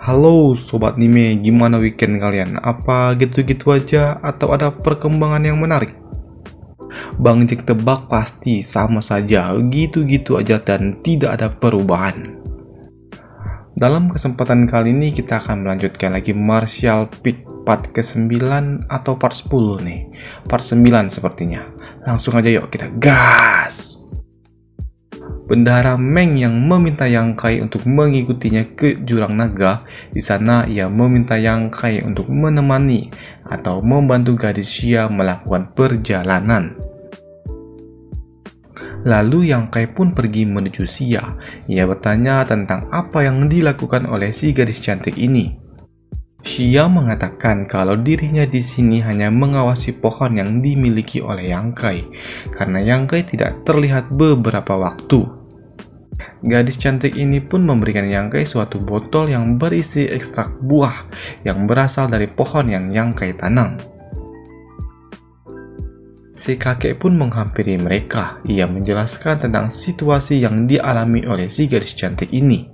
Halo Sobat Anime, gimana weekend kalian? Apa gitu-gitu aja atau ada perkembangan yang menarik? Bang Jack tebak pasti sama saja, gitu-gitu aja dan tidak ada perubahan. Dalam kesempatan kali ini kita akan melanjutkan lagi Martial Peak part ke-9 atau part 10 nih. Part 9 sepertinya. Langsung aja yuk kita gas! Bendahara Meng yang meminta Yang Kai untuk mengikutinya ke Jurang Naga. Di sana ia meminta Yang Kai untuk menemani atau membantu gadis Xia melakukan perjalanan. Lalu Yang Kai pun pergi menuju Xia. Ia bertanya tentang apa yang dilakukan oleh si gadis cantik ini. Xia mengatakan kalau dirinya di sini hanya mengawasi pohon yang dimiliki oleh Yang Kai, karena Yang Kai tidak terlihat beberapa waktu. Gadis cantik ini pun memberikan Yang Kai suatu botol yang berisi ekstrak buah yang berasal dari pohon yang Yang Kai tanam. Si kakek pun menghampiri mereka. Ia menjelaskan tentang situasi yang dialami oleh si gadis cantik ini.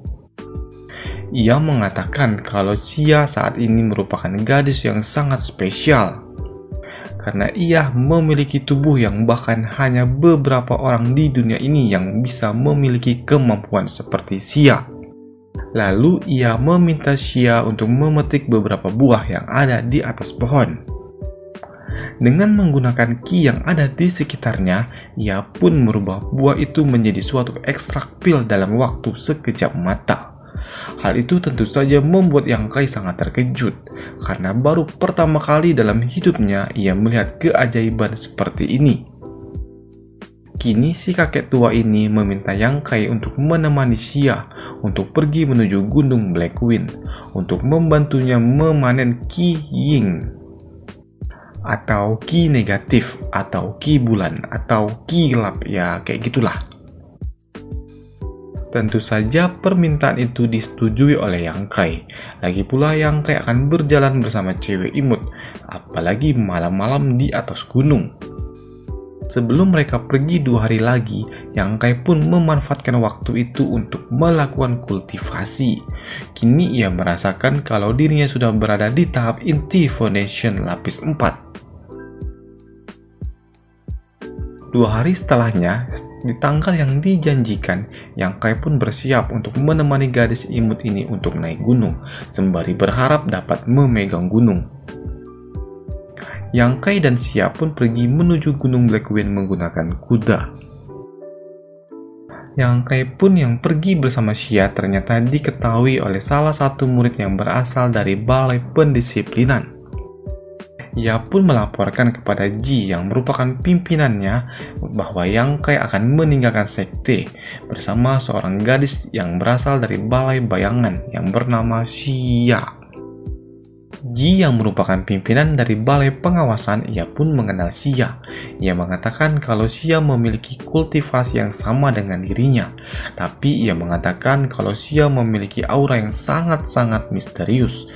Ia mengatakan kalau Xia saat ini merupakan gadis yang sangat spesial, karena ia memiliki tubuh yang bahkan hanya beberapa orang di dunia ini yang bisa memiliki kemampuan seperti Xia. Lalu ia meminta Xia untuk memetik beberapa buah yang ada di atas pohon. Dengan menggunakan ki yang ada di sekitarnya, ia pun merubah buah itu menjadi suatu ekstrak pil dalam waktu sekejap mata. Hal itu tentu saja membuat Yang Kai sangat terkejut, karena baru pertama kali dalam hidupnya ia melihat keajaiban seperti ini. Kini si kakek tua ini meminta Yang Kai untuk menemani Xia untuk pergi menuju Gunung Black Wind untuk membantunya memanen Ki Ying, atau Ki negatif, atau Ki bulan, atau Ki gelap, ya kayak gitulah. Tentu saja permintaan itu disetujui oleh Yang Kai. Lagi pula Yang Kai akan berjalan bersama cewek imut, apalagi malam-malam di atas gunung. Sebelum mereka pergi 2 hari lagi, Yang Kai pun memanfaatkan waktu itu untuk melakukan kultivasi. Kini ia merasakan kalau dirinya sudah berada di tahap inti foundation lapis 4. 2 hari setelahnya, di tanggal yang dijanjikan, Yang Kai pun bersiap untuk menemani gadis imut ini untuk naik gunung, sembari berharap dapat memegang gunung. Yang Kai dan Xia pun pergi menuju Gunung Black Wind menggunakan kuda. Yang Kai pun yang pergi bersama Xia ternyata diketahui oleh salah satu murid yang berasal dari balai pendisiplinan. Ia pun melaporkan kepada Ji yang merupakan pimpinannya bahwa Yang Kai akan meninggalkan sekte bersama seorang gadis yang berasal dari balai bayangan yang bernama Xia. Ji yang merupakan pimpinan dari balai pengawasan, ia pun mengenal Xia. Ia mengatakan kalau Xia memiliki kultivasi yang sama dengan dirinya, tapi ia mengatakan kalau Xia memiliki aura yang sangat-sangat misterius.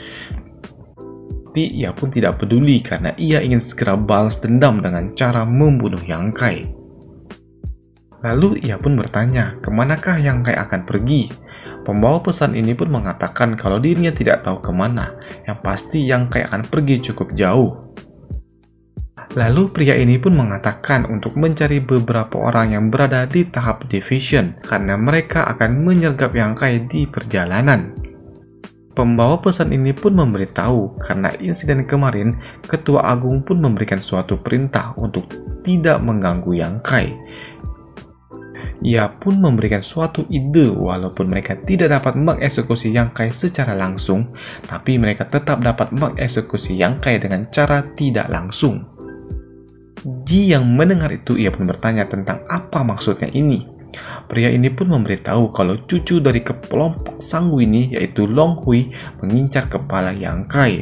Tapi ia pun tidak peduli karena ia ingin segera balas dendam dengan cara membunuh Yang Kai. Lalu ia pun bertanya, kemanakah Yang Kai akan pergi? Pembawa pesan ini pun mengatakan kalau dirinya tidak tahu kemana, yang pasti Yang Kai akan pergi cukup jauh. Lalu pria ini pun mengatakan untuk mencari beberapa orang yang berada di tahap division, karena mereka akan menyergap Yang Kai di perjalanan. Pembawa pesan ini pun memberitahu karena insiden kemarin, Ketua Agung pun memberikan suatu perintah untuk tidak mengganggu Yang Kai. Ia pun memberikan suatu ide walaupun mereka tidak dapat mengeksekusi Yang Kai secara langsung, tapi mereka tetap dapat mengeksekusi Yang Kai dengan cara tidak langsung. Ji yang mendengar itu ia pun bertanya tentang apa maksudnya ini. Pria ini pun memberitahu kalau cucu dari kelompok Sanguini yaitu Long Hui mengincar kepala Yang Kai.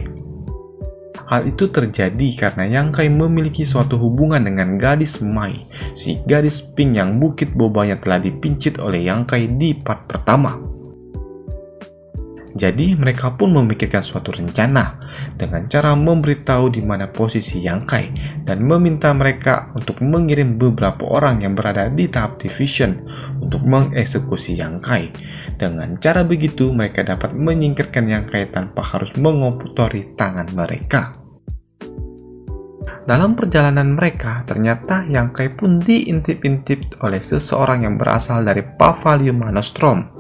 Hal itu terjadi karena Yang Kai memiliki suatu hubungan dengan gadis Mai, si gadis pink yang bukit bobanya telah dipincit oleh Yang Kai di part pertama. Jadi mereka pun memikirkan suatu rencana dengan cara memberitahu di mana posisi Yang Kai dan meminta mereka untuk mengirim beberapa orang yang berada di tahap division untuk mengeksekusi Yang Kai. Dengan cara begitu mereka dapat menyingkirkan Yang Kai tanpa harus mengotori tangan mereka. Dalam perjalanan mereka, ternyata Yang Kai pun diintip-intip oleh seseorang yang berasal dari Pavilion Manostrom.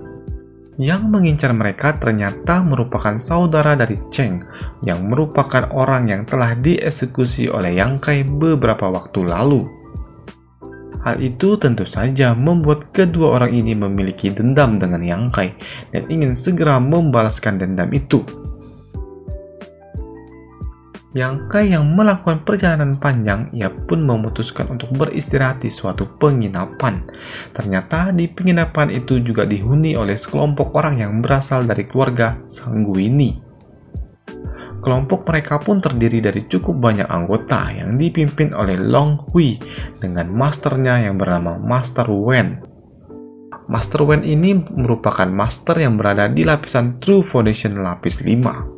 Yang mengincar mereka ternyata merupakan saudara dari Cheng, yang merupakan orang yang telah dieksekusi oleh Yang Kai beberapa waktu lalu. Hal itu tentu saja membuat kedua orang ini memiliki dendam dengan Yang Kai dan ingin segera membalaskan dendam itu. Yang Kai yang melakukan perjalanan panjang, ia pun memutuskan untuk beristirahat di suatu penginapan. Ternyata di penginapan itu juga dihuni oleh sekelompok orang yang berasal dari keluarga Sanguini. Kelompok mereka pun terdiri dari cukup banyak anggota yang dipimpin oleh Long Hui dengan masternya yang bernama Master Wen. Master Wen ini merupakan master yang berada di lapisan True Foundation lapis 5.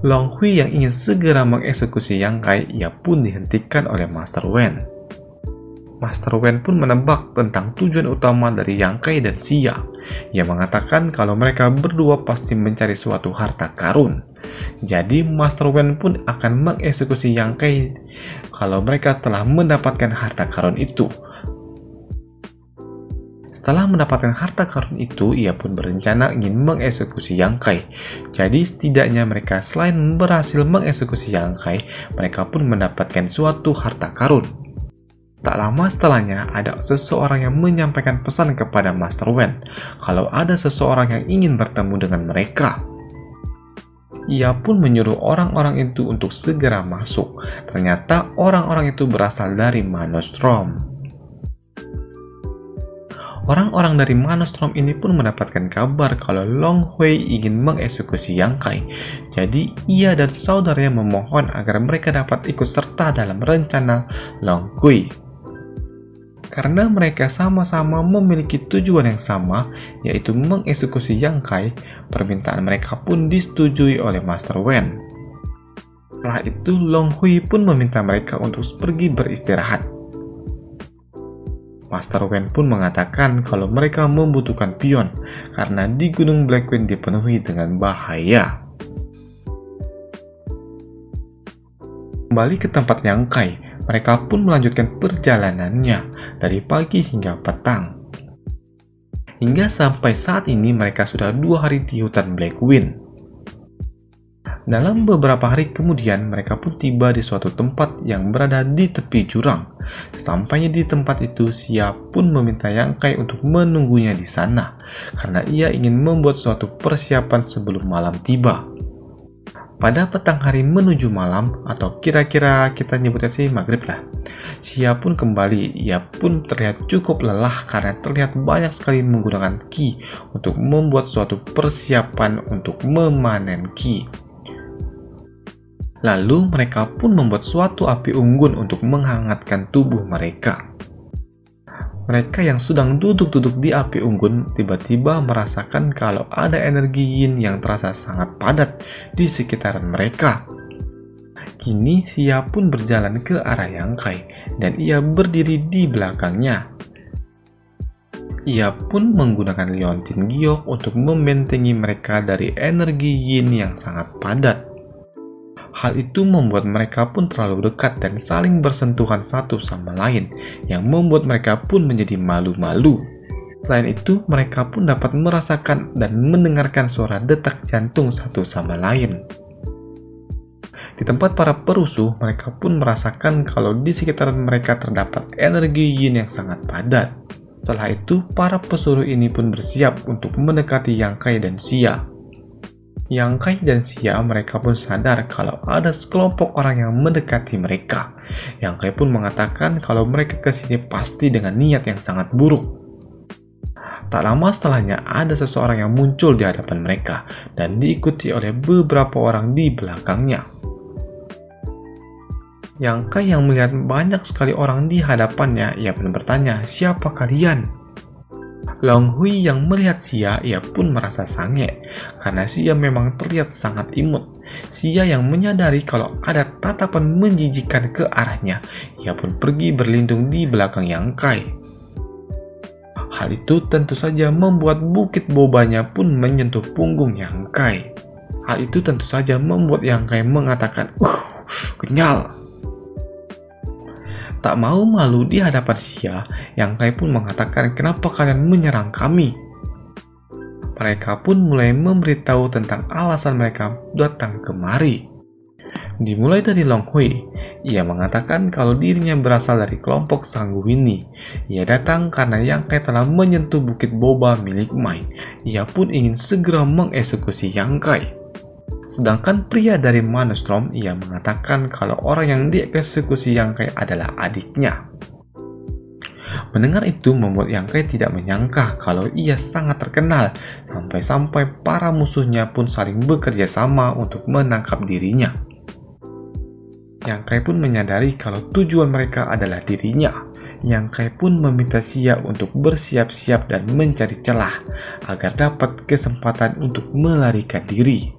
Long Hui yang ingin segera mengeksekusi Yang Kai, ia pun dihentikan oleh Master Wen. Master Wen pun menebak tentang tujuan utama dari Yang Kai dan Xia. Ia mengatakan kalau mereka berdua pasti mencari suatu harta karun. Jadi Master Wen pun akan mengeksekusi Yang Kai kalau mereka telah mendapatkan harta karun itu. Setelah mendapatkan harta karun itu, ia pun berencana ingin mengeksekusi Yang Kai. Jadi setidaknya mereka selain berhasil mengeksekusi Yang Kai, mereka pun mendapatkan suatu harta karun. Tak lama setelahnya, ada seseorang yang menyampaikan pesan kepada Master Wen kalau ada seseorang yang ingin bertemu dengan mereka. Ia pun menyuruh orang-orang itu untuk segera masuk. Ternyata orang-orang itu berasal dari Manostrom. Orang-orang dari Manostrom ini pun mendapatkan kabar kalau Long Hui ingin mengeksekusi Yang Kai. Jadi ia dan saudaranya memohon agar mereka dapat ikut serta dalam rencana Long Hui. Karena mereka sama-sama memiliki tujuan yang sama, yaitu mengeksekusi Yang Kai, permintaan mereka pun disetujui oleh Master Wen. Setelah itu Long Hui pun meminta mereka untuk pergi beristirahat. Master Wen pun mengatakan kalau mereka membutuhkan pion karena di Gunung Black Wind dipenuhi dengan bahaya. Kembali ke tempat Yang Kai, mereka pun melanjutkan perjalanannya dari pagi hingga petang. Hingga sampai saat ini mereka sudah 2 hari di hutan Black Wind. Dalam beberapa hari kemudian, mereka pun tiba di suatu tempat yang berada di tepi jurang. Sampainya di tempat itu, Xia pun meminta Yang Kai untuk menunggunya di sana, karena ia ingin membuat suatu persiapan sebelum malam tiba. Pada petang hari menuju malam, atau kira-kira kita nyebutnya sih maghrib lah, Xia pun kembali. Ia pun terlihat cukup lelah karena terlihat banyak sekali menggunakan ki untuk membuat suatu persiapan untuk memanen ki. Lalu mereka pun membuat suatu api unggun untuk menghangatkan tubuh mereka. Mereka yang sedang duduk-duduk di api unggun tiba-tiba merasakan kalau ada energi yin yang terasa sangat padat di sekitaran mereka. Kini Xia pun berjalan ke arah Yang Kai dan ia berdiri di belakangnya. Ia pun menggunakan liontin giok untuk membentengi mereka dari energi yin yang sangat padat. Hal itu membuat mereka pun terlalu dekat dan saling bersentuhan satu sama lain, yang membuat mereka pun menjadi malu-malu. Selain itu, mereka pun dapat merasakan dan mendengarkan suara detak jantung satu sama lain. Di tempat para perusuh, mereka pun merasakan kalau di sekitaran mereka terdapat energi yin yang sangat padat. Setelah itu, para pesuruh ini pun bersiap untuk mendekati Yang Kai dan Xia. Yang Kai dan Xia mereka pun sadar kalau ada sekelompok orang yang mendekati mereka. Yang Kai pun mengatakan kalau mereka kesini pasti dengan niat yang sangat buruk. Tak lama setelahnya ada seseorang yang muncul di hadapan mereka dan diikuti oleh beberapa orang di belakangnya. Yang Kai yang melihat banyak sekali orang di hadapannya, ia pun bertanya, "Siapa kalian?" Long Hui yang melihat Xia, ia pun merasa sange, karena Xia memang terlihat sangat imut. Xia yang menyadari kalau ada tatapan menjijikkan ke arahnya, ia pun pergi berlindung di belakang Yang Kai. Hal itu tentu saja membuat bukit bobanya pun menyentuh punggung Yang Kai. Hal itu tentu saja membuat Yang Kai mengatakan, kenyal. Tak mau malu di hadapan Xia, Yang Kai pun mengatakan, kenapa kalian menyerang kami? Mereka pun mulai memberitahu tentang alasan mereka datang kemari. Dimulai dari Long Hui, ia mengatakan kalau dirinya berasal dari kelompok Sangguini. Ia datang karena Yang Kai telah menyentuh bukit boba milik Mai. Ia pun ingin segera mengeksekusi Yang Kai. Sedangkan pria dari Manostrom, ia mengatakan kalau orang yang dieksekusi Yang Kai adalah adiknya. Mendengar itu membuat Yang Kai tidak menyangka kalau ia sangat terkenal, sampai-sampai para musuhnya pun saling bekerja sama untuk menangkap dirinya. Yang Kai pun menyadari kalau tujuan mereka adalah dirinya. Yang Kai pun meminta Xia untuk bersiap-siap dan mencari celah agar dapat kesempatan untuk melarikan diri.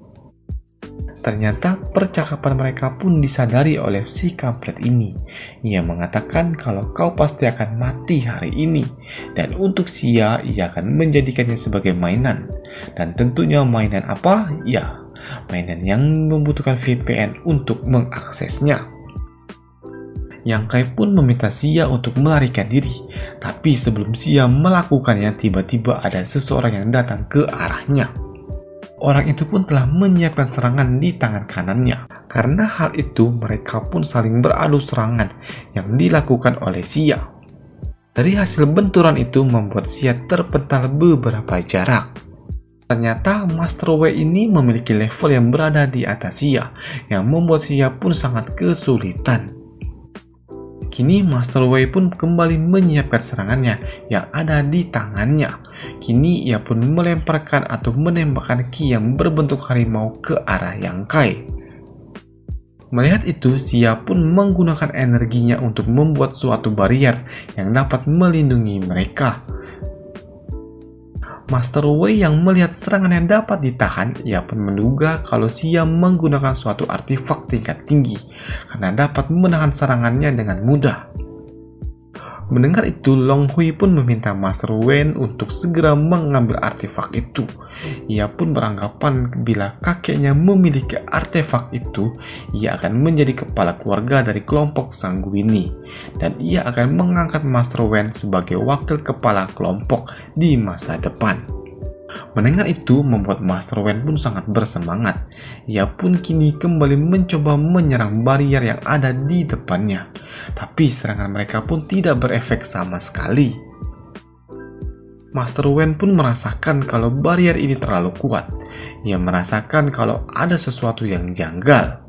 Ternyata percakapan mereka pun disadari oleh si kampret ini. Ia mengatakan kalau kau pasti akan mati hari ini, dan untuk Xia ia akan menjadikannya sebagai mainan. Dan tentunya mainan apa? Ya, mainan yang membutuhkan VPN untuk mengaksesnya. Yang Kai pun meminta Xia untuk melarikan diri, tapi sebelum Xia melakukannya tiba-tiba ada seseorang yang datang ke arahnya. Orang itu pun telah menyiapkan serangan di tangan kanannya. Karena hal itu mereka pun saling beradu serangan yang dilakukan oleh Xia. Dari hasil benturan itu membuat Xia terpental beberapa jarak. Ternyata Master Wei ini memiliki level yang berada di atas Xia, yang membuat Xia pun sangat kesulitan. Kini Master Wei pun kembali menyiapkan serangannya yang ada di tangannya. Kini ia pun melemparkan atau menembakkan ki yang berbentuk harimau ke arah Yang Kai. Melihat itu, Xia pun menggunakan energinya untuk membuat suatu barrier yang dapat melindungi mereka. Master Wei yang melihat serangannya dapat ditahan, ia pun menduga kalau Xia menggunakan suatu artefak tingkat tinggi karena dapat menahan serangannya dengan mudah. Mendengar itu, Long Hui pun meminta Master Wen untuk segera mengambil artefak itu. Ia pun beranggapan bila kakeknya memiliki artefak itu, ia akan menjadi kepala keluarga dari kelompok Sangguini, dan ia akan mengangkat Master Wen sebagai wakil kepala kelompok di masa depan. Mendengar itu membuat Master Wen pun sangat bersemangat. Ia pun kini kembali mencoba menyerang barrier yang ada di depannya. Tapi serangan mereka pun tidak berefek sama sekali. Master Wen pun merasakan kalau barrier ini terlalu kuat. Ia merasakan kalau ada sesuatu yang janggal.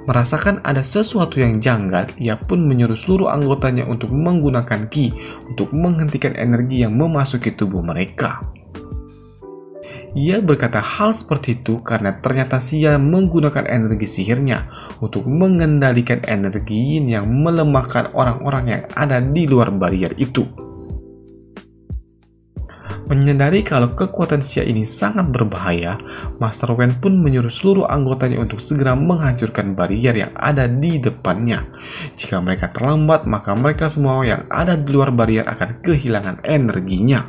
Merasakan ada sesuatu yang janggal, ia pun menyuruh seluruh anggotanya untuk menggunakan ki untuk menghentikan energi yang memasuki tubuh mereka. Ia berkata hal seperti itu karena ternyata Xia menggunakan energi sihirnya untuk mengendalikan energi yin yang melemahkan orang-orang yang ada di luar barrier itu. Menyadari kalau kekuatan Xia ini sangat berbahaya, Master Wen pun menyuruh seluruh anggotanya untuk segera menghancurkan barrier yang ada di depannya. Jika mereka terlambat, maka mereka semua yang ada di luar barrier akan kehilangan energinya.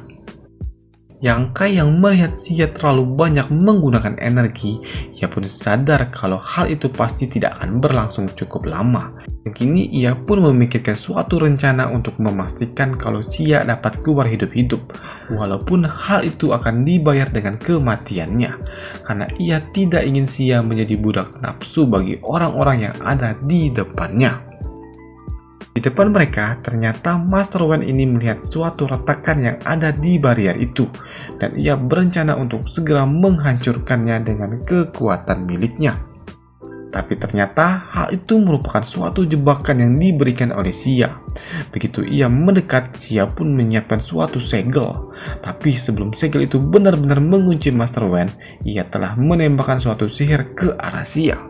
Yang Kai yang melihat Xia terlalu banyak menggunakan energi, ia pun sadar kalau hal itu pasti tidak akan berlangsung cukup lama. Kini ia pun memikirkan suatu rencana untuk memastikan kalau Xia dapat keluar hidup-hidup, walaupun hal itu akan dibayar dengan kematiannya, karena ia tidak ingin Xia menjadi budak nafsu bagi orang-orang yang ada di depannya. Di depan mereka, ternyata Master Wen ini melihat suatu retakan yang ada di barrier itu, dan ia berencana untuk segera menghancurkannya dengan kekuatan miliknya. Tapi ternyata hal itu merupakan suatu jebakan yang diberikan oleh Xia. Begitu ia mendekat, Xia pun menyiapkan suatu segel. Tapi sebelum segel itu benar-benar mengunci Master Wen, ia telah menembakkan suatu sihir ke arah Xia.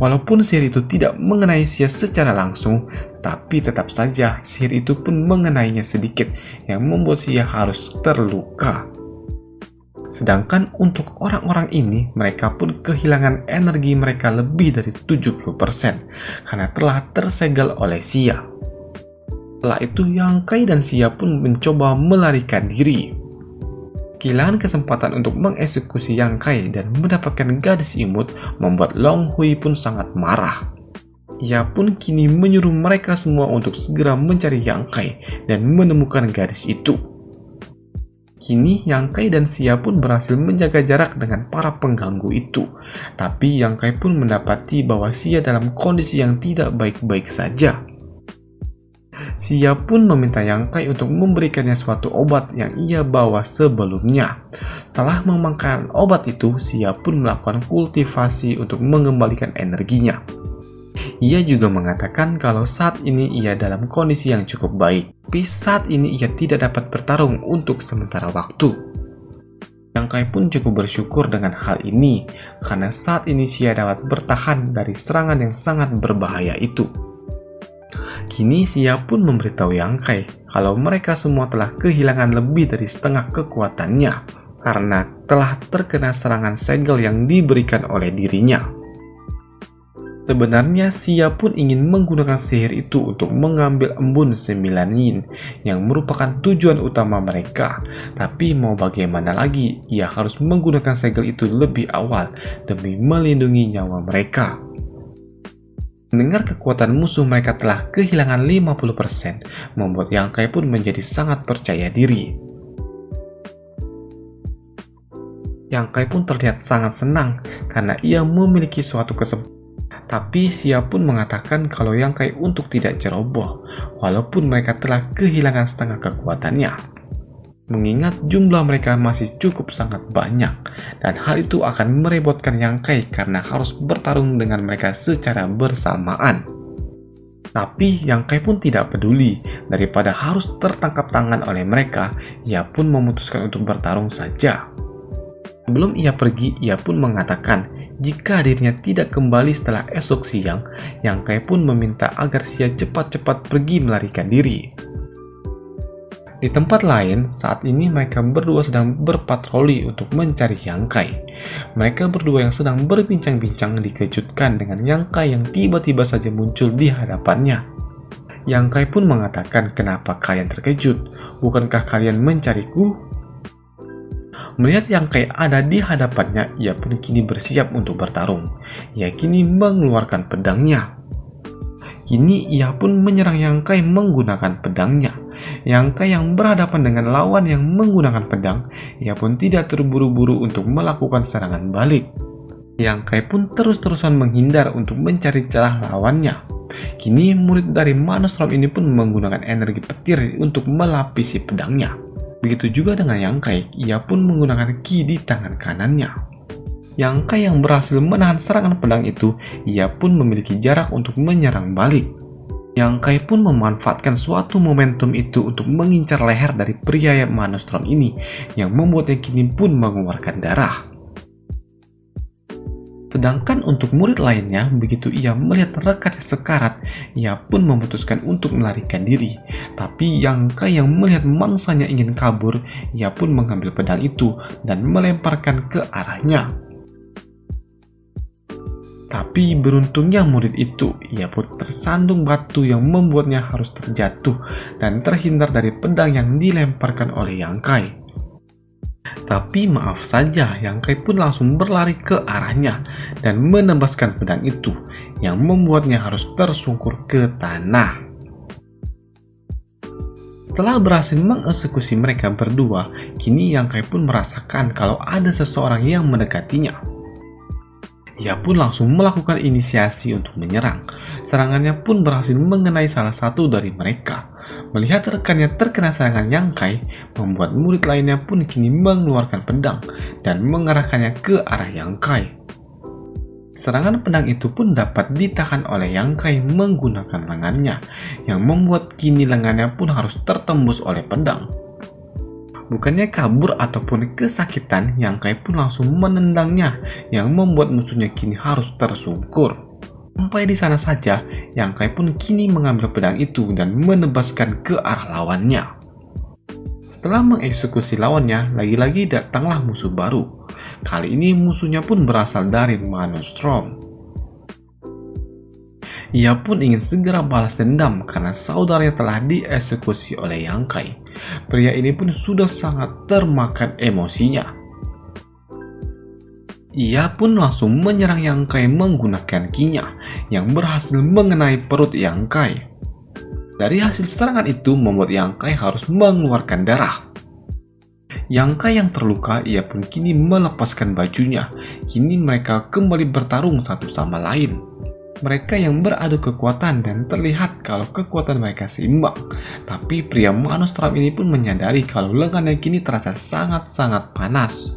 Walaupun sihir itu tidak mengenai Xia secara langsung, Tapi tetap saja sihir itu pun mengenainya sedikit yang membuat Xia harus terluka. Sedangkan untuk orang-orang ini, mereka pun kehilangan energi mereka lebih dari 70% karena telah tersegel oleh Xia. Setelah itu Yang Kai dan Xia pun mencoba melarikan diri. Kehilangan kesempatan untuk mengeksekusi Yang Kai dan mendapatkan gadis imut membuat Long Hui pun sangat marah. Ia pun kini menyuruh mereka semua untuk segera mencari Yang Kai dan menemukan gadis itu. Kini Yang Kai dan Xia pun berhasil menjaga jarak dengan para pengganggu itu. Tapi Yang Kai pun mendapati bahwa Xia dalam kondisi yang tidak baik-baik saja. Xia pun meminta Yang Kai untuk memberikannya suatu obat yang ia bawa sebelumnya. Setelah memakan obat itu, Xia pun melakukan kultivasi untuk mengembalikan energinya. Ia juga mengatakan kalau saat ini ia dalam kondisi yang cukup baik, tapi saat ini ia tidak dapat bertarung untuk sementara waktu. Yang Kai pun cukup bersyukur dengan hal ini, karena saat ini Xia dapat bertahan dari serangan yang sangat berbahaya itu. Kini Xia pun memberitahu Yang Kai kalau mereka semua telah kehilangan lebih dari setengah kekuatannya, karena telah terkena serangan segel yang diberikan oleh dirinya. Sebenarnya Xia pun ingin menggunakan sihir itu untuk mengambil embun 9 yin yang merupakan tujuan utama mereka. Tapi mau bagaimana lagi, ia harus menggunakan segel itu lebih awal demi melindungi nyawa mereka. Mendengar kekuatan musuh mereka telah kehilangan 50%, membuat Yang Kai pun menjadi sangat percaya diri. Yang Kai pun terlihat sangat senang karena ia memiliki suatu kesempatan. Tapi Xia pun mengatakan kalau Yang Kai untuk tidak ceroboh, walaupun mereka telah kehilangan setengah kekuatannya. Mengingat jumlah mereka masih cukup sangat banyak, dan hal itu akan merepotkan Yang Kai karena harus bertarung dengan mereka secara bersamaan. Tapi Yang Kai pun tidak peduli, daripada harus tertangkap tangan oleh mereka, ia pun memutuskan untuk bertarung saja. Sebelum ia pergi, ia pun mengatakan jika dirinya tidak kembali setelah esok siang, Yang Kai pun meminta agar Xia cepat-cepat pergi melarikan diri. Di tempat lain, saat ini mereka berdua sedang berpatroli untuk mencari Yang Kai. Mereka berdua yang sedang berbincang-bincang dikejutkan dengan Yang Kai yang tiba-tiba saja muncul di hadapannya. Yang Kai pun mengatakan, "Kenapa kalian terkejut? Bukankah kalian mencariku?" Melihat Yang Kai ada di hadapannya, ia pun kini bersiap untuk bertarung. Ia kini mengeluarkan pedangnya. Kini ia pun menyerang Yang Kai menggunakan pedangnya. Yang Kai yang berhadapan dengan lawan yang menggunakan pedang, ia pun tidak terburu-buru untuk melakukan serangan balik. Yang Kai pun terus-terusan menghindar untuk mencari celah lawannya. Kini murid dari Manostrom ini pun menggunakan energi petir untuk melapisi pedangnya. Begitu juga dengan Yang Kai, ia pun menggunakan ki di tangan kanannya. Yang Kai yang berhasil menahan serangan pedang itu, ia pun memiliki jarak untuk menyerang balik. Yang Kai pun memanfaatkan suatu momentum itu untuk mengincar leher dari pria Manostrom ini, yang membuatnya kini pun mengeluarkan darah. Sedangkan untuk murid lainnya, begitu ia melihat rekatnya sekarat, ia pun memutuskan untuk melarikan diri. Tapi Yang Kai yang melihat mangsanya ingin kabur, ia pun mengambil pedang itu dan melemparkan ke arahnya. Tapi beruntungnya murid itu, ia pun tersandung batu yang membuatnya harus terjatuh dan terhindar dari pedang yang dilemparkan oleh Yang Kai. Tapi maaf saja, Yang Kai pun langsung berlari ke arahnya dan menembaskan pedang itu yang membuatnya harus tersungkur ke tanah. Setelah berhasil mengeksekusi mereka berdua, kini Yang Kai pun merasakan kalau ada seseorang yang mendekatinya. Ia pun langsung melakukan inisiasi untuk menyerang. Serangannya pun berhasil mengenai salah satu dari mereka. Melihat rekannya terkena serangan Yang Kai, membuat murid lainnya pun kini mengeluarkan pedang dan mengarahkannya ke arah Yang Kai. Serangan pedang itu pun dapat ditahan oleh Yang Kai menggunakan lengannya, yang membuat kini lengannya pun harus tertembus oleh pedang. Bukannya kabur ataupun kesakitan, Yang Kai pun langsung menendangnya, yang membuat musuhnya kini harus tersungkur. Sampai di sana saja, Yang Kai pun kini mengambil pedang itu dan menebaskan ke arah lawannya. Setelah mengeksekusi lawannya, lagi-lagi datanglah musuh baru. Kali ini musuhnya pun berasal dari Manostrom. Ia pun ingin segera balas dendam karena saudaranya telah dieksekusi oleh Yang Kai. Pria ini pun sudah sangat termakan emosinya. Ia pun langsung menyerang Yang Kai menggunakan kinya yang berhasil mengenai perut Yang Kai. Dari hasil serangan itu membuat Yang Kai harus mengeluarkan darah. Yang Kai yang terluka, ia pun kini melepaskan bajunya. Kini mereka kembali bertarung satu sama lain. Mereka yang beradu kekuatan dan terlihat kalau kekuatan mereka seimbang. Tapi pria Manostrom ini pun menyadari kalau lengannya kini terasa sangat-sangat panas.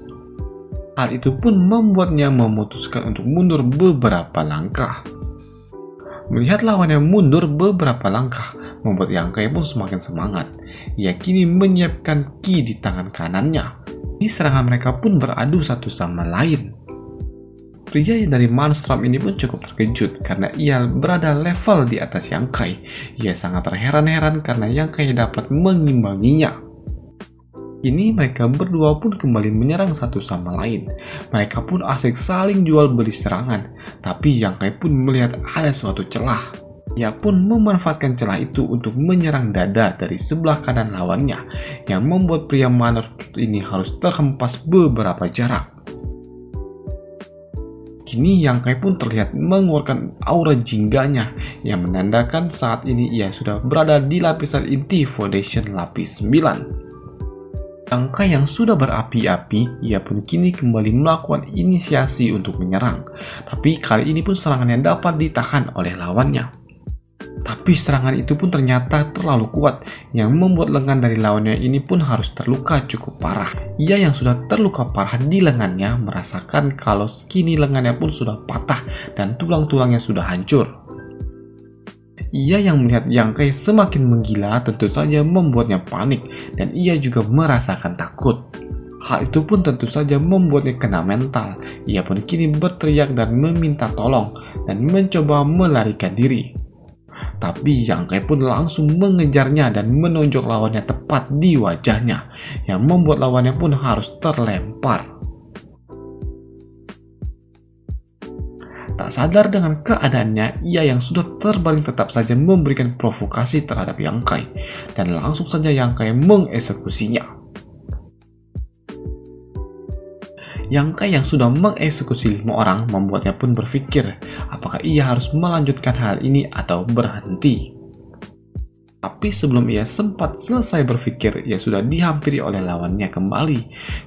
Hal itu pun membuatnya memutuskan untuk mundur beberapa langkah. Melihat lawannya mundur beberapa langkah, membuat Yang Kai pun semakin semangat. Ia kini menyiapkan ki di tangan kanannya. Di serangan mereka pun beradu satu sama lain. Pria dari Manostrom ini pun cukup terkejut karena ia berada level di atas Yang Kai. Ia sangat terheran-heran karena Yang Kai dapat mengimbanginya. Kini mereka berdua pun kembali menyerang satu sama lain. Mereka pun asik saling jual beli serangan. Tapi Yang Kai pun melihat ada suatu celah. Ia pun memanfaatkan celah itu untuk menyerang dada dari sebelah kanan lawannya, yang membuat pria Manostrom ini harus terhempas beberapa jarak. Kini Yang Kai pun terlihat mengeluarkan aura jingganya yang menandakan saat ini ia sudah berada di lapisan inti foundation lapis 9. Yang Kai yang sudah berapi-api, ia pun kini kembali melakukan inisiasi untuk menyerang. Tapi kali ini pun serangannya dapat ditahan oleh lawannya. Tapi serangan itu pun ternyata terlalu kuat yang membuat lengan dari lawannya ini pun harus terluka cukup parah. Ia yang sudah terluka parah di lengannya merasakan kalau kini lengannya pun sudah patah dan tulang-tulangnya sudah hancur. Ia yang melihat Yang Kai semakin menggila tentu saja membuatnya panik dan ia juga merasakan takut. Hal itu pun tentu saja membuatnya kena mental. Ia pun kini berteriak dan meminta tolong dan mencoba melarikan diri. Tapi Yang Kai pun langsung mengejarnya dan menonjok lawannya tepat di wajahnya, yang membuat lawannya pun harus terlempar. Tak sadar dengan keadaannya, ia yang sudah terbaring tetap saja memberikan provokasi terhadap Yang Kai, dan langsung saja Yang Kai mengeksekusinya. Yang Kai yang sudah mengeksekusi 5 orang membuatnya pun berpikir apakah ia harus melanjutkan hal ini atau berhenti. Tapi sebelum ia sempat selesai berpikir, ia sudah dihampiri oleh lawannya kembali.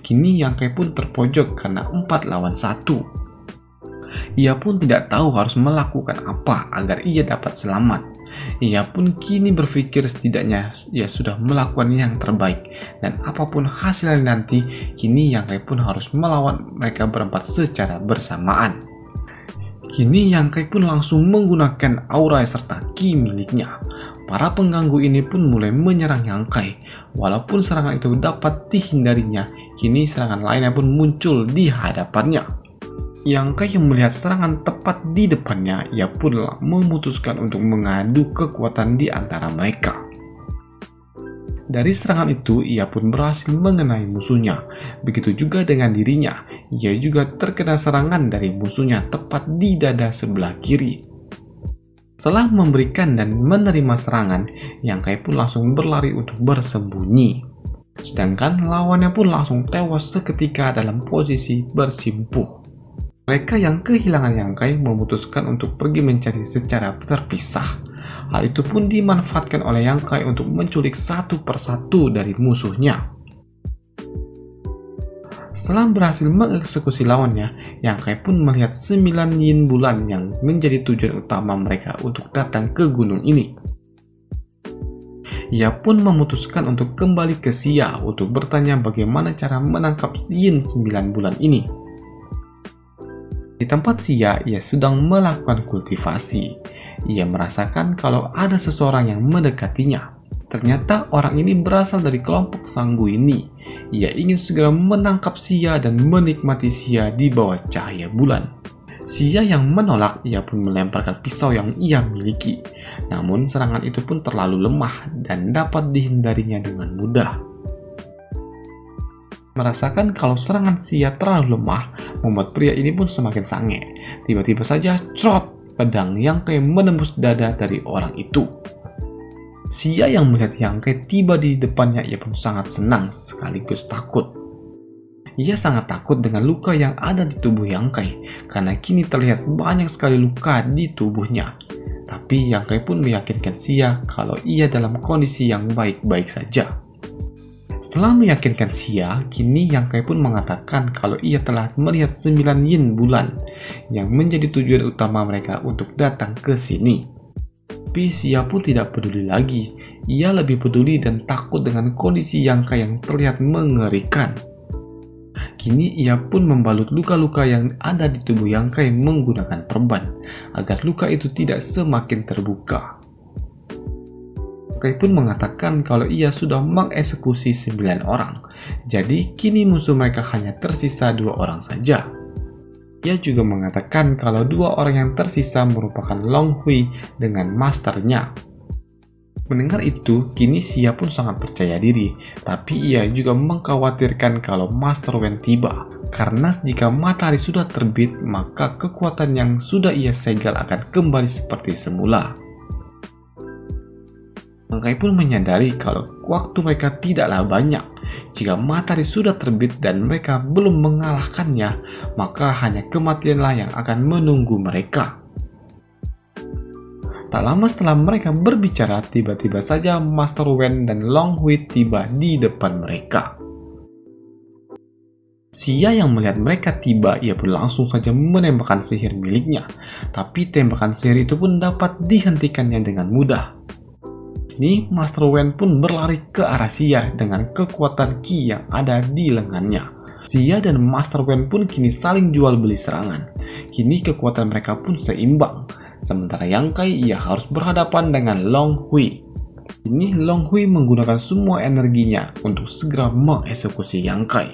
Kini Yang Kai pun terpojok karena 4 lawan 1. Ia pun tidak tahu harus melakukan apa agar ia dapat selamat. Ia pun kini berpikir setidaknya ia sudah melakukan yang terbaik, dan apapun hasilnya nanti, kini Yang Kai pun harus melawan mereka berempat secara bersamaan. Kini Yang Kai pun langsung menggunakan aura serta ki miliknya. Para pengganggu ini pun mulai menyerang Yang Kai. Walaupun serangan itu dapat dihindarinya, kini serangan lainnya pun muncul di hadapannya. Yang Kai yang melihat serangan tepat di depannya, ia pun memutuskan untuk mengadu kekuatan di antara mereka. Dari serangan itu, ia pun berhasil mengenai musuhnya. Begitu juga dengan dirinya, ia juga terkena serangan dari musuhnya tepat di dada sebelah kiri. Setelah memberikan dan menerima serangan, Yang Kai pun langsung berlari untuk bersembunyi. Sedangkan lawannya pun langsung tewas seketika dalam posisi bersimpuh. Mereka yang kehilangan Yang Kai memutuskan untuk pergi mencari secara terpisah. Hal itu pun dimanfaatkan oleh Yang Kai untuk menculik satu persatu dari musuhnya. Setelah berhasil mengeksekusi lawannya, Yang Kai pun melihat 9 yin bulan yang menjadi tujuan utama mereka untuk datang ke gunung ini. Ia pun memutuskan untuk kembali ke Xia untuk bertanya bagaimana cara menangkap yin 9 bulan ini. Di tempat Xia, ia sedang melakukan kultivasi. Ia merasakan kalau ada seseorang yang mendekatinya. Ternyata orang ini berasal dari kelompok Sanguini. Ia ingin segera menangkap Xia dan menikmati Xia di bawah cahaya bulan. Xia yang menolak, ia pun melemparkan pisau yang ia miliki. Namun serangan itu pun terlalu lemah dan dapat dihindarinya dengan mudah. Merasakan kalau serangan Xia terlalu lemah, membuat pria ini pun semakin sange. Tiba-tiba saja, crot, pedang Yang Kai menembus dada dari orang itu. Xia yang melihat Yang Kai tiba di depannya, ia pun sangat senang sekaligus takut. Ia sangat takut dengan luka yang ada di tubuh Yang Kai, karena kini terlihat banyak sekali luka di tubuhnya. Tapi Yang Kai pun meyakinkan Xia kalau ia dalam kondisi yang baik-baik saja. Setelah meyakinkan Xia, kini Yang Kai pun mengatakan kalau ia telah melihat 9 yin bulan yang menjadi tujuan utama mereka untuk datang ke sini. Tapi Xia pun tidak peduli lagi. Ia lebih peduli dan takut dengan kondisi Yang Kai yang terlihat mengerikan. Kini ia pun membalut luka-luka yang ada di tubuh Yang Kai menggunakan perban agar luka itu tidak semakin terbuka. Kai pun mengatakan kalau ia sudah mengeksekusi 9 orang, jadi kini musuh mereka hanya tersisa 2 orang saja. Ia juga mengatakan kalau 2 orang yang tersisa merupakan Long Hui dengan masternya. Mendengar itu, kini Xia pun sangat percaya diri, tapi ia juga mengkhawatirkan kalau Master Wen tiba, karena jika matahari sudah terbit, maka kekuatan yang sudah ia segel akan kembali seperti semula. Yang Kai pun menyadari kalau waktu mereka tidaklah banyak. Jika matahari sudah terbit dan mereka belum mengalahkannya, maka hanya kematianlah yang akan menunggu mereka. Tak lama setelah mereka berbicara, tiba-tiba saja Master Wen dan Long Hui tiba di depan mereka. Xia yang melihat mereka tiba, ia pun langsung saja menembakkan sihir miliknya. Tapi tembakan sihir itu pun dapat dihentikannya dengan mudah. Kini Master Wen pun berlari ke arah Xia dengan kekuatan Qi yang ada di lengannya. Xia dan Master Wen pun kini saling jual beli serangan. Kini kekuatan mereka pun seimbang. Sementara Yang Kai ia harus berhadapan dengan Long Hui. Kini Long Hui menggunakan semua energinya untuk segera mengeksekusi Yang Kai.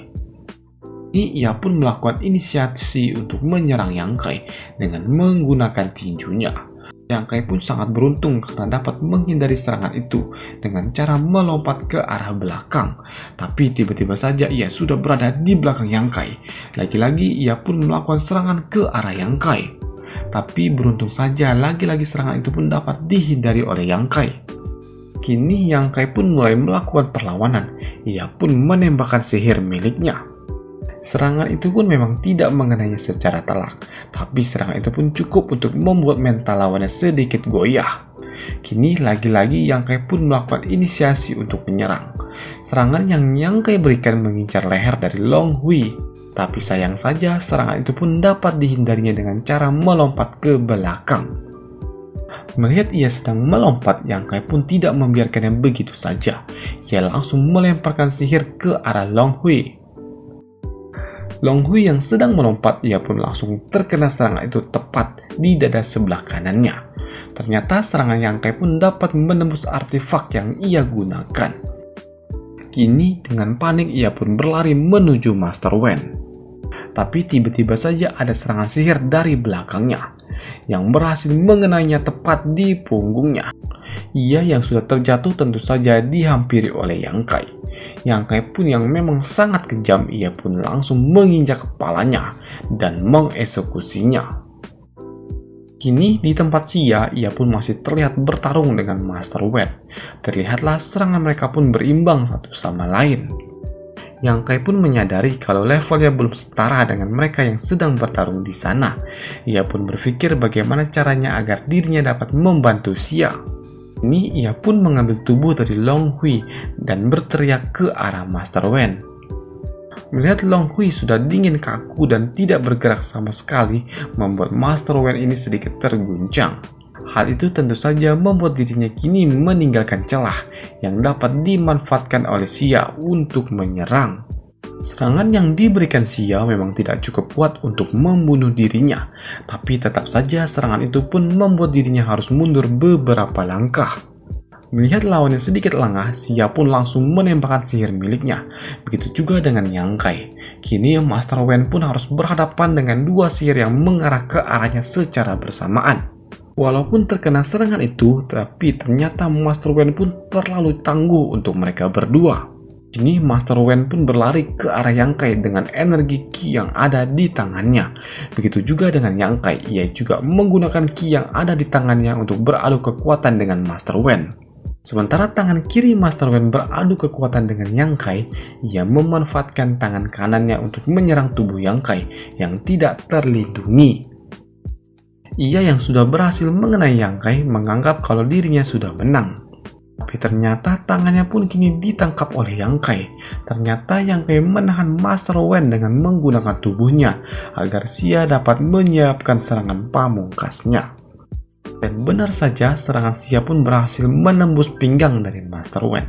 Kini ia pun melakukan inisiasi untuk menyerang Yang Kai dengan menggunakan tinjunya. Yang Kai pun sangat beruntung karena dapat menghindari serangan itu dengan cara melompat ke arah belakang. Tapi tiba-tiba saja ia sudah berada di belakang Yang Kai. Lagi-lagi ia pun melakukan serangan ke arah Yang Kai. Tapi beruntung saja lagi-lagi serangan itu pun dapat dihindari oleh Yang Kai. Kini Yang Kai pun mulai melakukan perlawanan. Ia pun menembakkan sihir miliknya. Serangan itu pun memang tidak mengenainya secara telak, tapi serangan itu pun cukup untuk membuat mental lawannya sedikit goyah. Kini lagi-lagi Yang Kai pun melakukan inisiasi untuk menyerang. Serangan yang Yang Kai berikan mengincar leher dari Long Hui, tapi sayang saja serangan itu pun dapat dihindarinya dengan cara melompat ke belakang. Melihat ia sedang melompat, Yang Kai pun tidak membiarkannya begitu saja. Ia langsung melemparkan sihir ke arah Long Hui. Long Hui yang sedang melompat, ia pun langsung terkena serangan itu tepat di dada sebelah kanannya. Ternyata serangan Yang Kai pun dapat menembus artefak yang ia gunakan. Kini dengan panik ia pun berlari menuju Master Wen. Tapi tiba-tiba saja ada serangan sihir dari belakangnya yang berhasil mengenainya tepat di punggungnya. Ia yang sudah terjatuh tentu saja dihampiri oleh Yang Kai. Yang Kai pun yang memang sangat kejam, ia pun langsung menginjak kepalanya dan mengeksekusinya. Kini di tempat Xia, ia pun masih terlihat bertarung dengan Master Wen. Terlihatlah serangan mereka pun berimbang satu sama lain. Yang Kai pun menyadari kalau levelnya belum setara dengan mereka yang sedang bertarung di sana. Ia pun berpikir bagaimana caranya agar dirinya dapat membantu Xia. Ini ia pun mengambil tubuh dari Long Hui dan berteriak ke arah Master Wen. Melihat Long Hui sudah dingin kaku dan tidak bergerak sama sekali, membuat Master Wen ini sedikit terguncang. Hal itu tentu saja membuat dirinya kini meninggalkan celah yang dapat dimanfaatkan oleh Xia untuk menyerang. Serangan yang diberikan Xia memang tidak cukup kuat untuk membunuh dirinya, tapi tetap saja serangan itu pun membuat dirinya harus mundur beberapa langkah. Melihat lawannya sedikit lengah, Xia pun langsung menembakkan sihir miliknya. Begitu juga dengan Yang Kai. Kini Master Wen pun harus berhadapan dengan dua sihir yang mengarah ke arahnya secara bersamaan. Walaupun terkena serangan itu, tapi ternyata Master Wen pun terlalu tangguh untuk mereka berdua. Kini Master Wen pun berlari ke arah Yang Kai dengan energi Qi yang ada di tangannya. Begitu juga dengan Yang Kai, ia juga menggunakan Qi yang ada di tangannya untuk beradu kekuatan dengan Master Wen. Sementara tangan kiri Master Wen beradu kekuatan dengan Yang Kai, ia memanfaatkan tangan kanannya untuk menyerang tubuh Yang Kai yang tidak terlindungi. Ia yang sudah berhasil mengenai Yang Kai menganggap kalau dirinya sudah menang. Tapi ternyata tangannya pun kini ditangkap oleh Yang Kai. Ternyata Yang Kai menahan Master Wen dengan menggunakan tubuhnya agar Xia dapat menyiapkan serangan pamungkasnya. Dan benar saja, serangan Xia pun berhasil menembus pinggang dari Master Wen,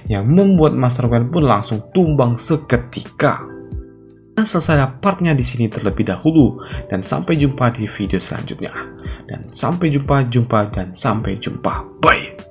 yang membuat Master Wen pun langsung tumbang seketika. Nah, selesai partnya di sini terlebih dahulu, dan sampai jumpa di video selanjutnya. Dan sampai jumpa, bye.